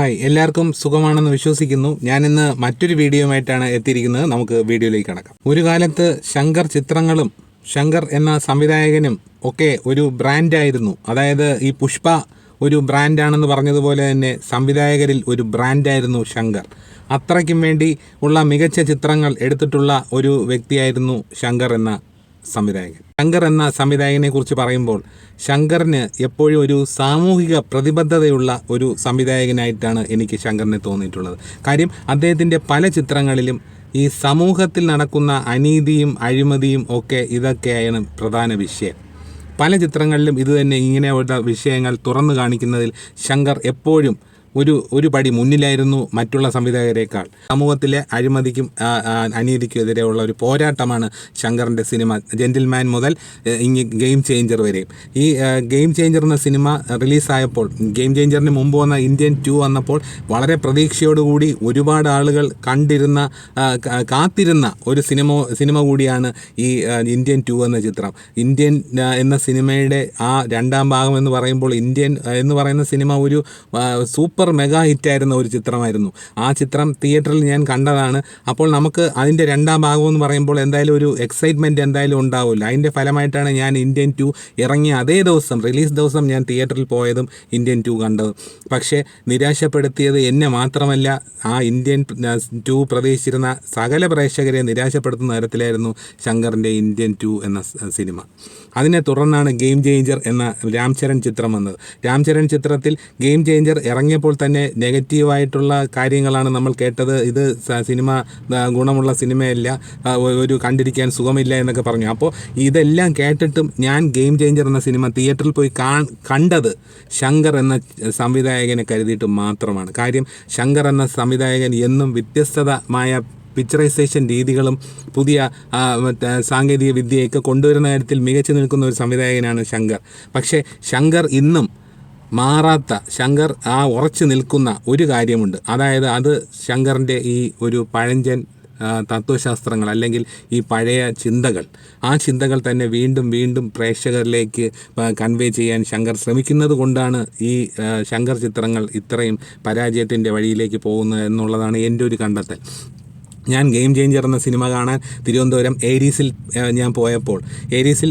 Hi, എല്ലാവർക്കും സുഖമാണെന്ന് വിശ്വസിക്കുന്നു. ഞാനിന്ന് മറ്റൊരു വീഡിയോയുമായിട്ടാണ് എത്തിയിരിക്കുന്നത്. നമുക്ക് വീഡിയോയിലേക്ക് കടക്കാം. ഒരു കാലത്ത് ശങ്കർ ചിത്രങ്ങളും ശങ്കർ എന്ന സംവിധായകനും ഒക്കെ ഒരു ബ്രാൻഡായിരുന്നു. അതായത് ഈ പുഷ്പ ഒരു ബ്രാൻഡാണെന്ന് പറഞ്ഞതുപോലെ തന്നെ സംവിധായകരിൽ ഒരു ബ്രാൻഡായിരുന്നു ശങ്കർ. അത്രയ്ക്കും വേണ്ടി ഉള്ള മികച്ച ചിത്രങ്ങൾ എടുത്തിട്ടുള്ള ഒരു വ്യക്തിയായിരുന്നു ശങ്കർ എന്ന സംവിധായകൻ. ശങ്കർ എന്ന സംവിധായകനെ കുറിച്ച് പറയുമ്പോൾ ശങ്കറിന് എപ്പോഴും ഒരു സാമൂഹിക പ്രതിബദ്ധതയുള്ള ഒരു സംവിധായകനായിട്ടാണ് എനിക്ക് ശങ്കറിനെ തോന്നിയിട്ടുള്ളത്. കാര്യം അദ്ദേഹത്തിൻ്റെ പല ചിത്രങ്ങളിലും ഈ സമൂഹത്തിൽ നടക്കുന്ന അനീതിയും അഴിമതിയും ഒക്കെ ഇതൊക്കെയാണ് പ്രധാന വിഷയം. പല ചിത്രങ്ങളിലും ഇത് തന്നെ ഇങ്ങനെയുള്ള വിഷയങ്ങൾ തുറന്നു കാണിക്കുന്നതിൽ ശങ്കർ എപ്പോഴും ഒരു പടി മുന്നിലായിരുന്നു മറ്റുള്ള സംവിധായകരെക്കാൾ. സമൂഹത്തിലെ അഴിമതിക്കും അനീതിക്കും എതിരെയുള്ള ഒരു പോരാട്ടമാണ് ശങ്കറിൻ്റെ സിനിമ. ജെന്റിൽമാൻ മുതൽ ഗെയിം ചേഞ്ചർ വരെയും. ഈ ഗെയിം ചേഞ്ചർ എന്ന സിനിമ റിലീസായപ്പോൾ, ഗെയിം ചേഞ്ചറിന് മുമ്പ് വന്ന ഇന്ത്യൻ 2 വന്നപ്പോൾ വളരെ പ്രതീക്ഷയോടുകൂടി ഒരുപാട് ആളുകൾ കാത്തിരുന്ന ഒരു സിനിമ കൂടിയാണ് ഈ ഇന്ത്യൻ 2 എന്ന ചിത്രം. ഇന്ത്യൻ എന്ന സിനിമയുടെ ആ രണ്ടാം ഭാഗം എന്ന് പറയുമ്പോൾ, ഇന്ത്യൻ എന്ന് പറയുന്ന സിനിമ ഒരു സൂപ്പർ മെഗാ ഹിറ്റായിരുന്ന ഒരു ചിത്രമായിരുന്നു. ആ ചിത്രം തിയേറ്ററിൽ ഞാൻ കണ്ടതാണ്. അപ്പോൾ നമുക്ക് അതിൻ്റെ രണ്ടാം ഭാഗം എന്ന് പറയുമ്പോൾ എന്തായാലും ഒരു എക്സൈറ്റ്മെൻറ്റ് എന്തായാലും ഉണ്ടാവില്ല. അതിൻ്റെ ഫലമായിട്ടാണ് ഞാൻ ഇന്ത്യൻ 2 ഇറങ്ങിയ അതേ ദിവസം, റിലീസ് ദിവസം ഞാൻ തിയേറ്ററിൽ പോയതും ഇന്ത്യൻ 2 കണ്ടതും. പക്ഷേ നിരാശപ്പെടുത്തിയത് എന്നെ മാത്രമല്ല, ആ ഇന്ത്യൻ 2 പ്രതീക്ഷിച്ചിരുന്ന സകല പ്രേക്ഷകരെ നിരാശപ്പെടുത്തുന്ന തരത്തിലായിരുന്നു ശങ്കറിൻ്റെ ഇന്ത്യൻ 2 എന്ന സിനിമ. അതിനെ തുടർന്നാണ് ഗെയിം ചേഞ്ചർ എന്ന രാംചരൺ ചിത്രം വന്നത്. രാംചരൺ ചിത്രത്തിൽ ഗെയിം ചേഞ്ചർ ഇറങ്ങിയപ്പോൾ തന്നെ നെഗറ്റീവായിട്ടുള്ള കാര്യങ്ങളാണ് നമ്മൾ കേട്ടത്. ഇത് സിനിമ ഗുണമുള്ള സിനിമയല്ല, ഒരു കണ്ടിരിക്കാൻ സുഖമില്ല എന്നൊക്കെ പറഞ്ഞു. അപ്പോൾ ഇതെല്ലാം കേട്ടിട്ടും ഞാൻ ഗെയിം ചേഞ്ചർ എന്ന സിനിമ തിയേറ്ററിൽ പോയി കണ്ടത് ശങ്കർ എന്ന സംവിധായകനെ കരുതിയിട്ട് മാത്രമാണ്. കാര്യം ശങ്കർ എന്ന സംവിധായകൻ എന്നും വ്യത്യസ്തമായ പിക്ചറൈസേഷൻ രീതികളും പുതിയ സാങ്കേതിക വിദ്യയൊക്കെ കൊണ്ടുവരുന്ന കാര്യത്തിൽ മികച്ചു നിൽക്കുന്ന ഒരു സംവിധായകനാണ് ശങ്കർ. പക്ഷേ ശങ്കർ ഇന്നും മാറാത്ത, ശങ്കർ ഉറച്ചു നിൽക്കുന്ന ഒരു കാര്യമുണ്ട്. അതായത് അത് ശങ്കറിൻ്റെ ഈ ഒരു പഴഞ്ചൻ തത്വശാസ്ത്രങ്ങൾ, അല്ലെങ്കിൽ ഈ പഴയ ചിന്തകൾ, ആ ചിന്തകൾ തന്നെ വീണ്ടും വീണ്ടും പ്രേക്ഷകരിലേക്ക് കൺവേ ചെയ്യാൻ ശങ്കർ ശ്രമിക്കുന്നത് കൊണ്ടാണ് ഈ ശങ്കർ ചിത്രങ്ങൾ ഇത്രയും പരാജയത്തിൻ്റെ വഴിയിലേക്ക് പോകുന്നത് എന്നുള്ളതാണ് എൻ്റെ ഒരു കണ്ടെത്തൽ. ഞാൻ ഗെയിം ചേഞ്ചർ എന്ന സിനിമ കാണാൻ തിരുവനന്തപുരം ഏരീസിൽ ഞാൻ പോയപ്പോൾ, ഏരീസിൽ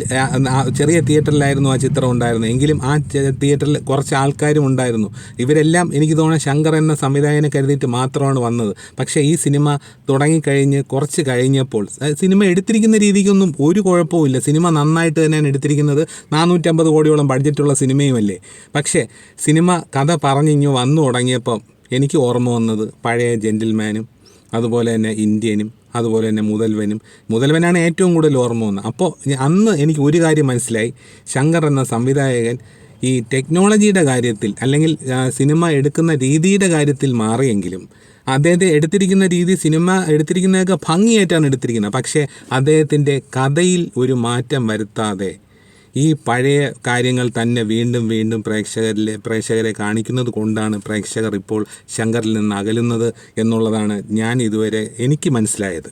ചെറിയ തിയേറ്ററിലായിരുന്നു ആ ചിത്രം ഉണ്ടായിരുന്നത്. എങ്കിലും ആ തിയേറ്ററിൽ കുറച്ച് ആൾക്കാരും ഉണ്ടായിരുന്നു. ഇവരെല്ലാം എനിക്ക് തോന്നുന്നത് ശങ്കർ എന്ന സംവിധായകനെ കരുതിയിട്ട് മാത്രമാണ് വന്നത്. പക്ഷേ ഈ സിനിമ തുടങ്ങിക്കഴിഞ്ഞ് കുറച്ച് കഴിഞ്ഞപ്പോൾ, സിനിമ എടുത്തിരിക്കുന്ന രീതിക്കൊന്നും ഒരു കുഴപ്പവുമില്ല. സിനിമ നന്നായിട്ട് തന്നെയാണ് എടുത്തിരിക്കുന്നത്. 450 കോടിയോളം ബഡ്ജറ്റുള്ള സിനിമയുമല്ലേ. പക്ഷേ സിനിമ കഥ പറഞ്ഞിങ്ങ് വന്നു തുടങ്ങിയപ്പം എനിക്ക് ഓർമ്മ വന്നത് പഴയ ജെന്റിൽമാനും അതുപോലെ തന്നെ ഇന്ത്യനും അതുപോലെ തന്നെ മുതൽവനാണ് ഏറ്റവും കൂടുതൽ ഓർമ്മ വന്നത്. അപ്പോൾ അന്ന് എനിക്ക് ഒരു കാര്യം മനസ്സിലായി, ശങ്കർ എന്ന സംവിധായകൻ ഈ ടെക്നോളജിയുടെ കാര്യത്തിൽ, അല്ലെങ്കിൽ സിനിമ എടുക്കുന്ന രീതിയുടെ കാര്യത്തിൽ മാറിയെങ്കിലും അദ്ദേഹത്തെ എടുത്തിരിക്കുന്ന രീതി, സിനിമ എടുത്തിരിക്കുന്നതൊക്കെ ഭംഗിയായിട്ടാണ് എടുത്തിരിക്കുന്നത്. പക്ഷേ അദ്ദേഹത്തിൻ്റെ കഥയിൽ ഒരു മാറ്റം വരുത്താതെ ഈ പഴയ കാര്യങ്ങൾ തന്നെ വീണ്ടും വീണ്ടും പ്രേക്ഷകരെ കാണിക്കുന്നത് കൊണ്ടാണ് പ്രേക്ഷകർ ഇപ്പോൾ ശങ്കറിൽ നിന്ന് അകലുന്നത് എന്നുള്ളതാണ് ഞാൻ ഇതുവരെ എനിക്ക് മനസ്സിലായത്.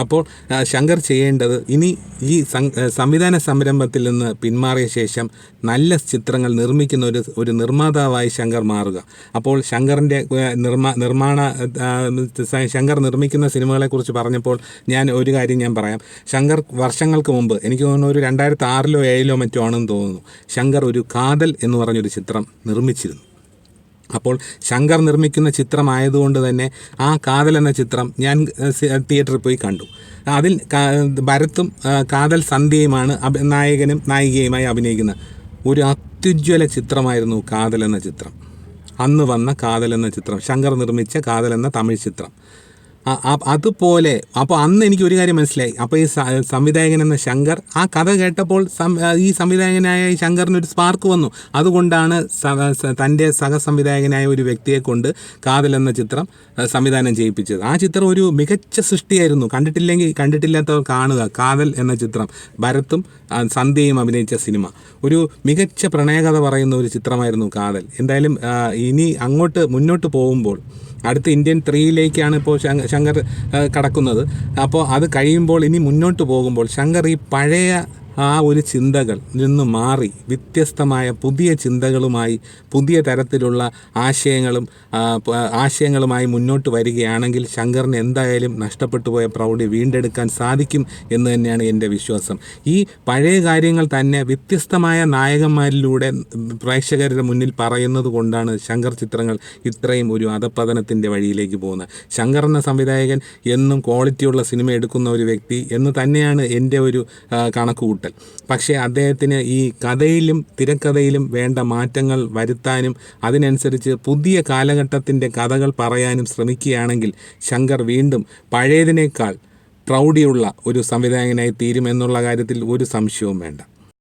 അപ്പോൾ ശങ്കർ ചെയ്യേണ്ടത്, ഇനി ഈ സംവിധാന സംരംഭത്തിൽ നിന്ന് പിന്മാറിയ ശേഷം നല്ല ചിത്രങ്ങൾ നിർമ്മിക്കുന്ന ഒരു നിർമ്മാതാവായി ശങ്കർ മാറുക. അപ്പോൾ ശങ്കറിൻ്റെ ശങ്കർ നിർമ്മിക്കുന്ന സിനിമകളെക്കുറിച്ച് പറഞ്ഞപ്പോൾ ഒരു കാര്യം ഞാൻ പറയാം. ശങ്കർ വർഷങ്ങൾക്ക് മുമ്പ്, എനിക്ക് തോന്നുന്നു ഒരു 2006-ലോ 2007-ലോ മറ്റോ ആണെന്ന് തോന്നുന്നു, ശങ്കർ ഒരു കാതൽ എന്ന് പറഞ്ഞൊരു ചിത്രം നിർമ്മിച്ചിരുന്നു. അപ്പോൾ ശങ്കർ നിർമ്മിക്കുന്ന ചിത്രമായതുകൊണ്ട് തന്നെ ആ കാതൽ എന്ന ചിത്രം ഞാൻ തിയേറ്ററിൽ പോയി കണ്ടു. അതിൽ ഭരത്തും കാതൽ സന്ധ്യയുമാണ് നായകനും നായികയുമായി അഭിനയിക്കുന്ന ഒരു അത്യുജ്വല ചിത്രമായിരുന്നു കാതൽ എന്ന ചിത്രം. അന്ന് വന്ന കാതൽ എന്ന ചിത്രം, ശങ്കർ നിർമ്മിച്ച കാതൽ എന്ന തമിഴ് ചിത്രം. അതുപോലെ അപ്പോൾ അന്ന് എനിക്ക് ഒരു കാര്യം മനസ്സിലായി. അപ്പോൾ ഈ സംവിധായകൻ എന്ന ശങ്കർ, ആ കഥ കേട്ടപ്പോൾ ഈ സംവിധായകനായ ശങ്കറിനൊരു സ്പാർക്ക് വന്നു. അതുകൊണ്ടാണ് തൻ്റെ സഹസംവിധായകനായ ഒരു വ്യക്തിയെ കൊണ്ട് കാതൽ എന്ന ചിത്രം സംവിധാനം ചെയ്യിപ്പിച്ചത്. ആ ചിത്രം ഒരു മികച്ച സൃഷ്ടിയായിരുന്നു. കണ്ടിട്ടില്ലാത്തവർ കാണുക. കാതൽ എന്ന ചിത്രം, ഭരത്തും സന്ധ്യയും അഭിനയിച്ച സിനിമ, ഒരു മികച്ച പ്രണയകഥ പറയുന്ന ഒരു ചിത്രമായിരുന്നു കാതൽ. എന്തായാലും ഇനി മുന്നോട്ട് പോകുമ്പോൾ അടുത്ത ഇന്ത്യൻ 3-ലേക്കാണ് ഇപ്പോൾ ശങ്കർ കടക്കുന്നത്. അപ്പോൾ അത് കഴിയുമ്പോൾ, ഇനി മുന്നോട്ട് പോകുമ്പോൾ ശങ്കർ ഈ പഴയ ആ ഒരു ചിന്തകൾ നിന്ന് മാറി വ്യത്യസ്തമായ പുതിയ ചിന്തകളുമായി പുതിയ തരത്തിലുള്ള ആശയങ്ങളുമായി മുന്നോട്ട് വരികയാണെങ്കിൽ ശങ്കറിന് എന്തായാലും നഷ്ടപ്പെട്ടു പോയ പ്രൗഢി വീണ്ടെടുക്കാൻ സാധിക്കും എന്ന് തന്നെയാണ് എൻ്റെ വിശ്വാസം. ഈ പഴയ കാര്യങ്ങൾ തന്നെ വ്യത്യസ്തമായ നായകന്മാരിലൂടെ പ്രേക്ഷകരുടെ മുന്നിൽ പറയുന്നത് കൊണ്ടാണ് ശങ്കർ ചിത്രങ്ങൾ ഇത്രയും ഒരു അധപ്പതനത്തിൻ്റെ വഴിയിലേക്ക് പോകുന്നത്. ശങ്കർ എന്ന സംവിധായകൻ എന്നും ക്വാളിറ്റിയുള്ള സിനിമ എടുക്കുന്ന ഒരു വ്യക്തി എന്ന് തന്നെയാണ് എൻ്റെ ഒരു കണക്കുകൂട്ടൽ. പക്ഷേ അദ്ദേഹത്തിന് ഈ കഥയിലും തിരക്കഥയിലും വേണ്ട മാറ്റങ്ങൾ വരുത്താനും അതിനനുസരിച്ച് പുതിയ കാലഘട്ടത്തിൻ്റെ കഥകൾ പറയാനും ശ്രമിക്കുകയാണെങ്കിൽ ശങ്കർ വീണ്ടും പഴയതിനേക്കാൾ പ്രൗഢിയുള്ള ഒരു സംവിധായകനായി തീരുമെന്നുള്ള കാര്യത്തിൽ ഒരു സംശയവും വേണ്ട.